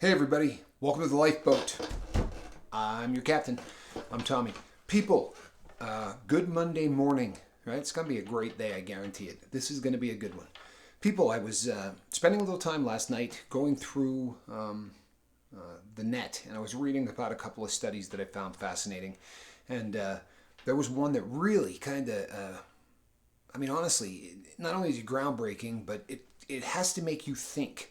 Hey everybody, welcome to the Lifeboat. I'm your captain. I'm Tommy. People, good Monday morning, right? It's going to be a great day, I guarantee it. This is going to be a good one. People, I was spending a little time last night going through the net, and I was reading about a couple of studies that I found fascinating. And there was one that really kind of, honestly, not only is it groundbreaking, but it has to make you think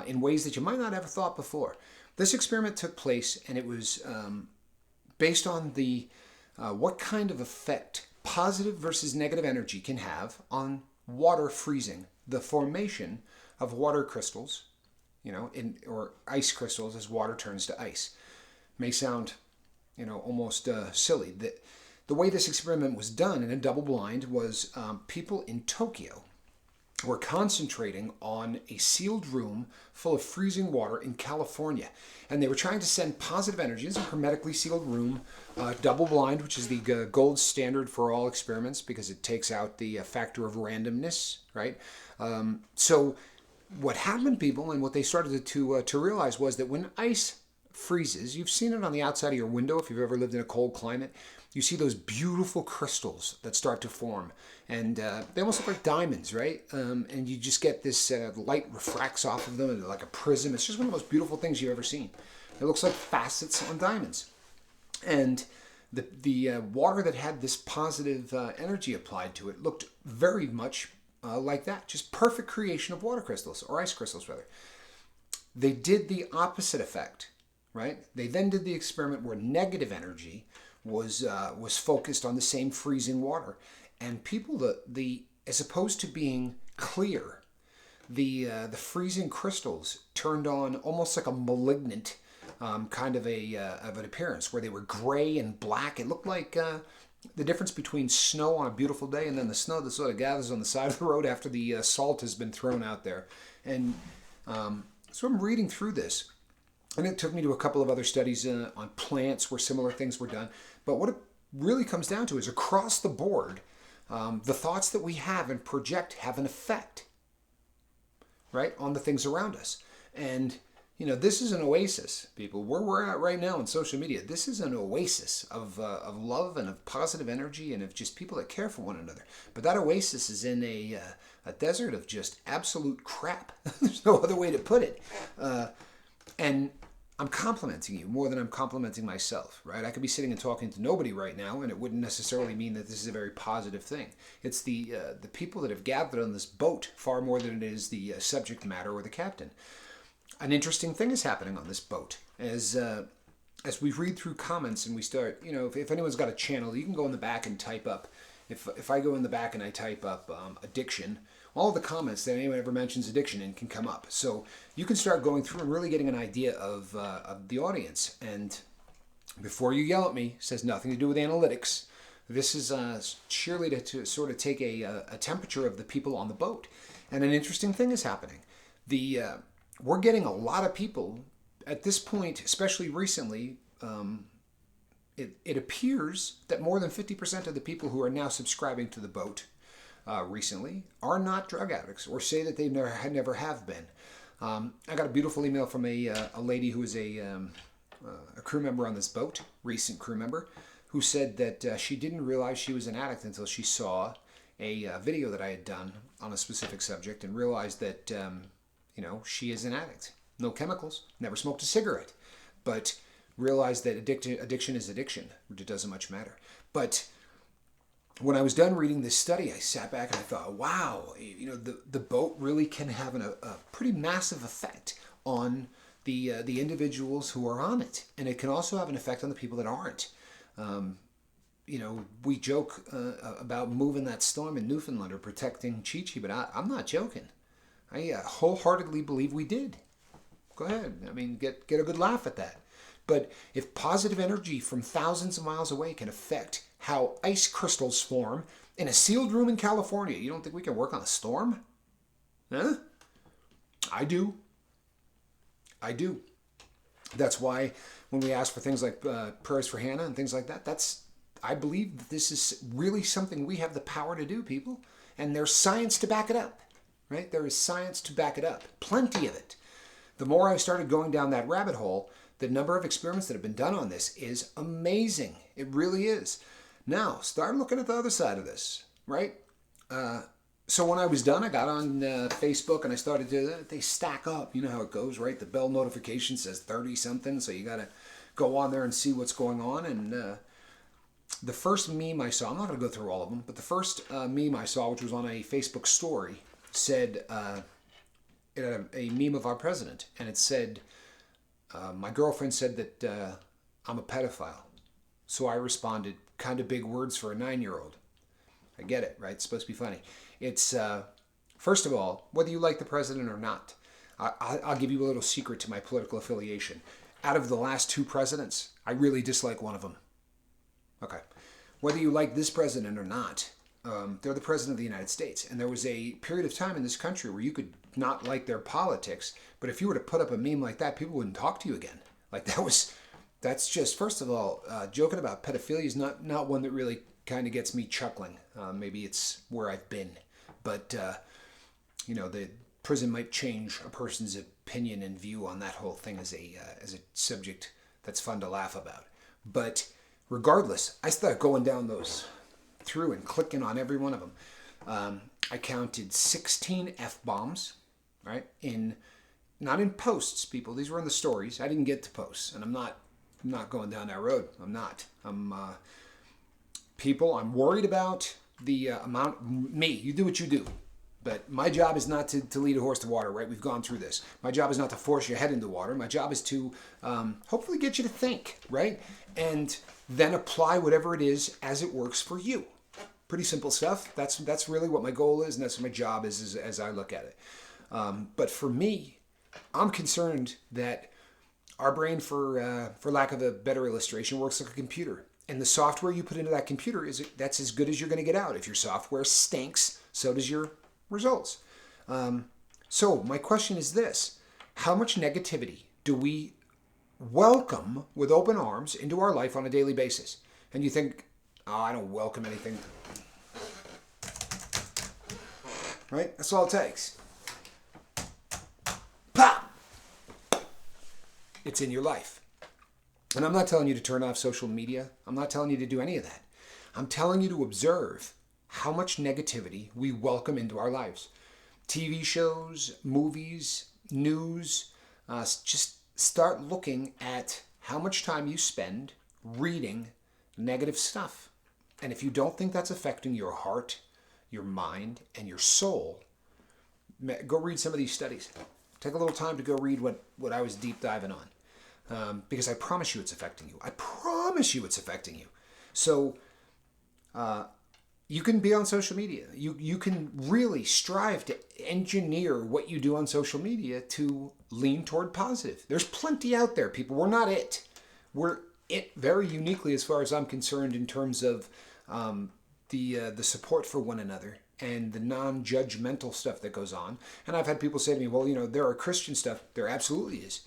in ways that you might not have thought before. This experiment took place, and it was based on the what kind of effect positive versus negative energy can have on water freezing, the formation of water crystals, or ice crystals as water turns to ice. May sound, almost silly. The way this experiment was done in a double blind was people in Tokyo were concentrating on a sealed room full of freezing water in California. And they were trying to send positive energy. It's a hermetically sealed room, double blind, which is the gold standard for all experiments because it takes out the factor of randomness, right? So what happened, people, and what they started to realize was that when ice freezes, you've seen it on the outside of your window if you've ever lived in a cold climate. You see those beautiful crystals that start to form, and they almost look like diamonds, right? And you just get this light refracts off of them like a prism. It's just one of the most beautiful things you've ever seen. It looks like facets on diamonds. And the water that had this positive energy applied to it looked very much like that. Just perfect creation of water crystals, or ice crystals rather. They did the opposite effect, right? They then did the experiment where negative energy was focused on the same freezing water, and people, the as opposed to being clear, the freezing crystals turned on almost like a malignant kind of an appearance, where they were gray and black. It looked like the difference between snow on a beautiful day and then the snow that sort of gathers on the side of the road after the salt has been thrown out there. And so I'm reading through this. And it took me to a couple of other studies on plants where similar things were done. But what it really comes down to is across the board, the thoughts that we have and project have an effect, right, on the things around us. And, this is an oasis, people. Where we're at right now on social media, this is an oasis of love and of positive energy and of just people that care for one another. But that oasis is in a desert of just absolute crap. There's no other way to put it. And I'm complimenting you more than I'm complimenting myself, right? I could be sitting and talking to nobody right now, and it wouldn't necessarily mean that this is a very positive thing. It's the people that have gathered on this boat far more than it is the subject matter or the captain. An interesting thing is happening on this boat. As we read through comments and we start, if anyone's got a channel, you can go in the back and type up. If I go in the back and I type up addiction, all the comments that anyone ever mentions addiction in can come up. So you can start going through and really getting an idea of the audience. And before you yell at me, it has nothing to do with analytics. This is surely to sort of take a temperature of the people on the boat. And an interesting thing is happening. We're getting a lot of people at this point, especially recently. It appears that more than 50% of the people who are now subscribing to the boat recently are not drug addicts or say that they never have been. I got a beautiful email from a lady who is a crew member on this boat, recent crew member, who said that she didn't realize she was an addict until she saw a video that I had done on a specific subject and realized that she is an addict. No chemicals, never smoked a cigarette, but realized that addiction is addiction, which it doesn't much matter. But when I was done reading this study, I sat back and I thought, wow, the boat really can have a pretty massive effect on the individuals who are on it. And it can also have an effect on the people that aren't. We joke about moving that storm in Newfoundland or protecting Chi-Chi, but I'm not joking. I wholeheartedly believe we did. Go ahead. Get a good laugh at that. But if positive energy from thousands of miles away can affect how ice crystals form in a sealed room in California, you don't think we can work on a storm? Huh? I do. That's why when we ask for things like prayers for Hannah and things like that, I believe that this is really something we have the power to do, people. And there's science to back it up, right? There is science to back it up. Plenty of it. the more I started going down that rabbit hole, the number of experiments that have been done on this is amazing. It really is. Now, start looking at the other side of this, right? So when I was done, I got on Facebook and I started to, they stack up. You know how it goes, right? The bell notification says 30 something, so you got to go on there and see what's going on. And the first meme I saw, I'm not going to go through all of them, but the first meme I saw, which was on a Facebook story, said, it had a meme of our president, and it said, my girlfriend said that I'm a pedophile. So I responded, kind of big words for a 9-year-old. I get it, right? It's supposed to be funny. It's, first of all, whether you like the president or not, I'll give you a little secret to my political affiliation. Out of the last 2 presidents, I really dislike one of them. Okay. Whether you like this president or not, they're the president of the United States. And there was a period of time in this country where you could not like their politics, but if you were to put up a meme like that, people wouldn't talk to you again. Like that's just, first of all, joking about pedophilia is not one that really kind of gets me chuckling. Maybe it's where I've been. But, the prison might change a person's opinion and view on that whole thing as a subject that's fun to laugh about. But regardless, I started going down those through and clicking on every one of them. I counted 16 F-bombs, right? Not in posts, people. These were in the stories. I didn't get to posts, and I'm not going down that road. I'm not. People, I'm worried about the amount. Me, you do what you do. But my job is not to lead a horse to water, right? We've gone through this. My job is not to force your head into water. My job is to hopefully get you to think, right? And then apply whatever it is as it works for you. Pretty simple stuff. That's really what my goal is, and that's what my job is as I look at it. But for me, I'm concerned that our brain, for lack of a better illustration, works like a computer. And the software you put into that computer, that's as good as you're going to get out. If your software stinks, so does your results. So my question is this: how much negativity do we welcome with open arms into our life on a daily basis? And you think, oh, I don't welcome anything. Right? That's all it takes. Pop! It's in your life. And I'm not telling you to turn off social media. I'm not telling you to do any of that. I'm telling you to observe how much negativity we welcome into our lives. TV shows, movies, news. Just start looking at how much time you spend reading negative stuff. And if you don't think that's affecting your heart, your mind, and your soul, go read some of these studies. Take a little time to go read what I was deep diving on. Because I promise you it's affecting you. I promise you it's affecting you. So you can be on social media. You can really strive to engineer what you do on social media to lean toward positive. There's plenty out there, people. We're not it. We're it very uniquely as far as I'm concerned in terms of the support for one another and the non-judgmental stuff that goes on. And I've had people say to me, well, there are Christian stuff. There absolutely is.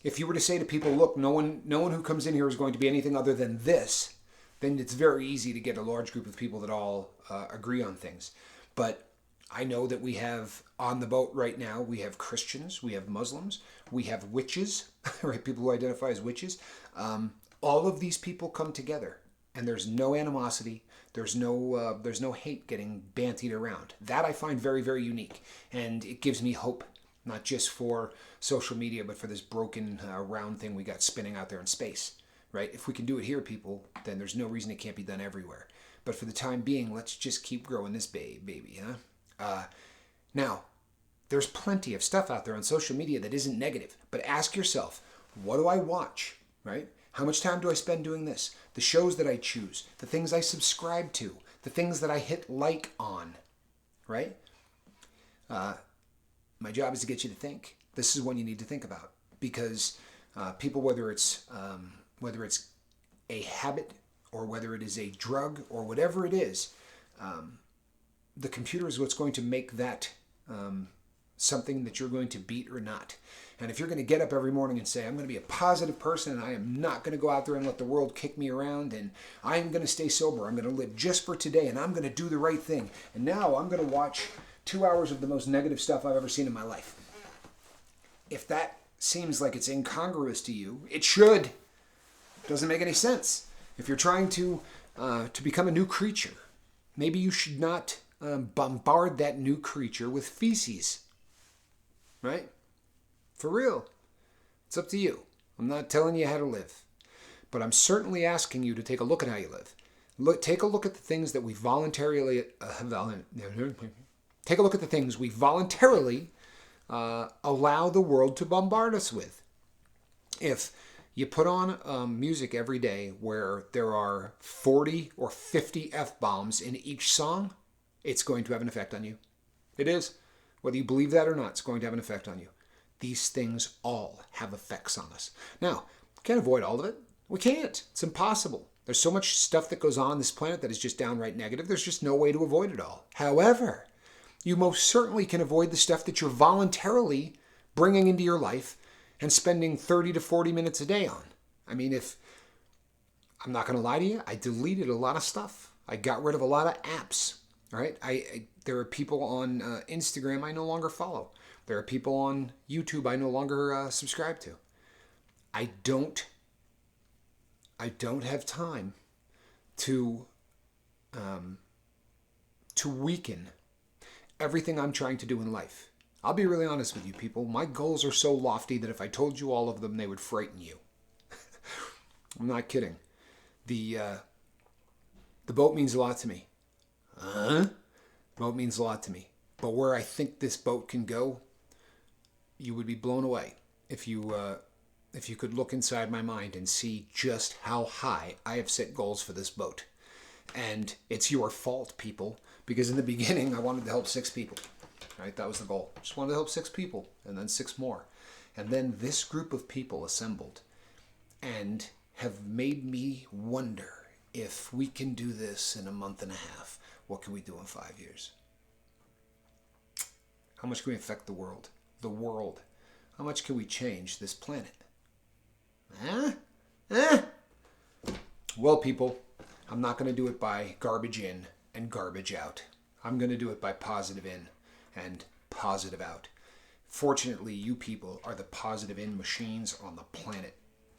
If you were to say to people, look, no one who comes in here is going to be anything other than this, then it's very easy to get a large group of people that all agree on things. But I know that we have on the boat right now, we have Christians, we have Muslims, we have witches, right? People who identify as witches. All of these people come together, and there's no animosity. There's no hate getting bantied around. That I find very, very unique, and it gives me hope. Not just for social media, but for this broken round thing we got spinning out there in space, right? If we can do it here, people, then there's no reason it can't be done everywhere. But for the time being, let's just keep growing this baby, huh? Now, there's plenty of stuff out there on social media that isn't negative. But ask yourself, what do I watch, right? How much time do I spend doing this? The shows that I choose, the things I subscribe to, the things that I hit like on, right? My job is to get you to think. This is one you need to think about, because people, whether it's a habit or whether it is a drug or whatever it is, the computer is what's going to make that something that you're going to beat or not. And if you're going to get up every morning and say, I'm going to be a positive person and I am not going to go out there and let the world kick me around, and I'm going to stay sober, I'm going to live just for today, and I'm going to do the right thing, and now I'm going to watch 2 hours of the most negative stuff I've ever seen in my life. If that seems like it's incongruous to you, it should. Doesn't make any sense. If you're trying to become a new creature, maybe you should not bombard that new creature with feces. Right? For real. It's up to you. I'm not telling you how to live. But I'm certainly asking you to take a look at how you live. Take a look at the things that we voluntarily take a look at the things we voluntarily allow the world to bombard us with. If you put on music every day where there are 40 or 50 F-bombs in each song, it's going to have an effect on you. It is. Whether you believe that or not, it's going to have an effect on you. These things all have effects on us. Now, we can't avoid all of it. We can't. It's impossible. There's so much stuff that goes on this planet that is just downright negative. There's just no way to avoid it all. However, you most certainly can avoid the stuff that you're voluntarily bringing into your life and spending 30 to 40 minutes a day on. I mean, I'm not going to lie to you, I deleted a lot of stuff. I got rid of a lot of apps. All right? There are people on Instagram I no longer follow. There are people on YouTube I no longer subscribe to. I don't have time to weaken everything I'm trying to do in life. I'll be really honest with you people. My goals are so lofty that if I told you all of them, they would frighten you. I'm not kidding. The boat means a lot to me. Boat means a lot to me. But where I think this boat can go, you would be blown away if you could look inside my mind and see just how high I have set goals for this boat. And it's your fault, people, because in the beginning I wanted to help 6 people. Right? That was the goal. Just wanted to help 6 people and then 6 more. And then this group of people assembled and have made me wonder, if we can do this in a month and a half, what can we do in 5 years? How much can we affect the world? The world. How much can we change this planet? Well, people, I'm not going to do it by garbage in and garbage out. I'm going to do it by positive in and positive out. Fortunately, you people are the positive in machines on the planet.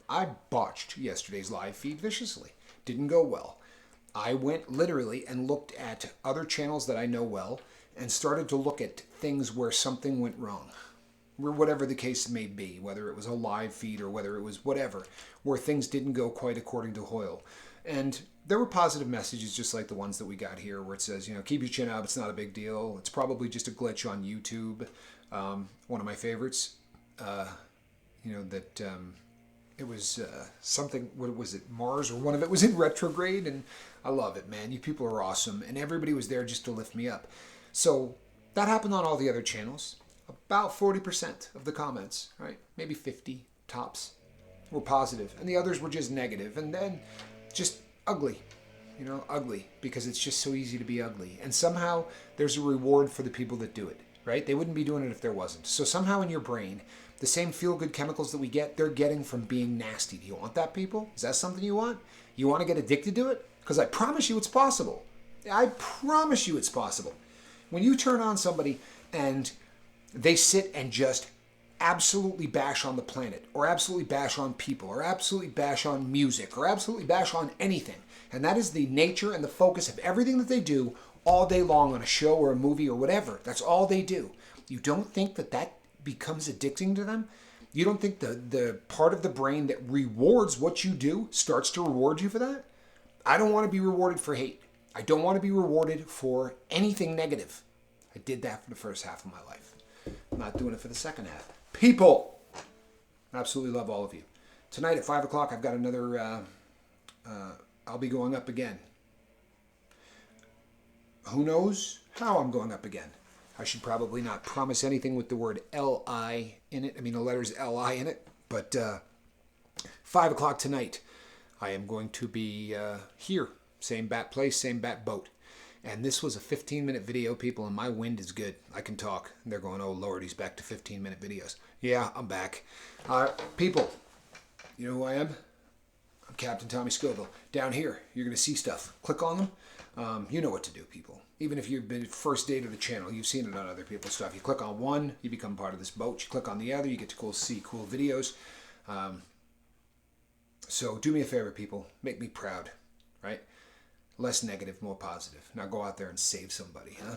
I botched yesterday's live feed viciously. Didn't go well. I went literally and looked at other channels that I know well and started to look at things where something went wrong. Whatever the case may be, whether it was a live feed or whether it was whatever, where things didn't go quite according to Hoyle. And there were positive messages just like the ones that we got here where it says, keep your chin up, it's not a big deal. It's probably just a glitch on YouTube. One of my favorites, it was something, what was it, Mars, or one of it was in retrograde, and I love it, man. You people are awesome, and everybody was there just to lift me up. So that happened on all the other channels. About 40% of the comments, right, maybe 50 tops, were positive, and the others were just negative, and then just ugly, ugly, because it's just so easy to be ugly. And somehow there's a reward for the people that do it, right? They wouldn't be doing it if there wasn't. So somehow in your brain, the same feel-good chemicals that we get, they're getting from being nasty. Do you want that, people? Is that something you want? You want to get addicted to it? Because I promise you it's possible. I promise you it's possible. When you turn on somebody and they sit and just absolutely bash on the planet, or absolutely bash on people, or absolutely bash on music, or absolutely bash on anything, and that is the nature and the focus of everything that they do all day long on a show or a movie or whatever. That's all they do. You don't think that becomes addicting to them? You don't think the part of the brain that rewards what you do starts to reward you for that? I don't want to be rewarded for hate. I don't want to be rewarded for anything negative. I did that for the first half of my life. I'm not doing it for the second half. People, I absolutely love all of you. Tonight at 5 o'clock, I've got another, I'll be going up again. Who knows how I'm going up again? I should probably not promise anything with the word L-I in it. I mean, the letters L-I in it. But 5 o'clock tonight, I am going to be here. Same bat place, same bat boat. And this was a 15-minute video, people, and my wind is good. I can talk. And they're going, oh, Lord, he's back to 15-minute videos. Yeah, I'm back. People, you know who I am? I'm Captain Tommy Scoville. Down here, you're going to see stuff. Click on them. You know what to do, people. Even if you've been first day to the channel, you've seen it on other people's stuff. You click on one, you become part of this boat. You click on the other, you get to see cool videos. So do me a favor, people. Make me proud, right? Less negative, more positive. Now go out there and save somebody, huh?